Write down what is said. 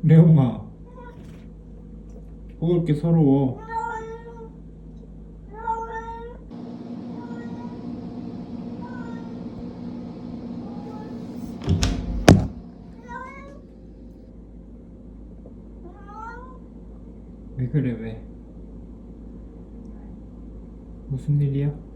그래 엄마. 먹을 게 서러워. 왜 그래 왜? 무슨 일이야?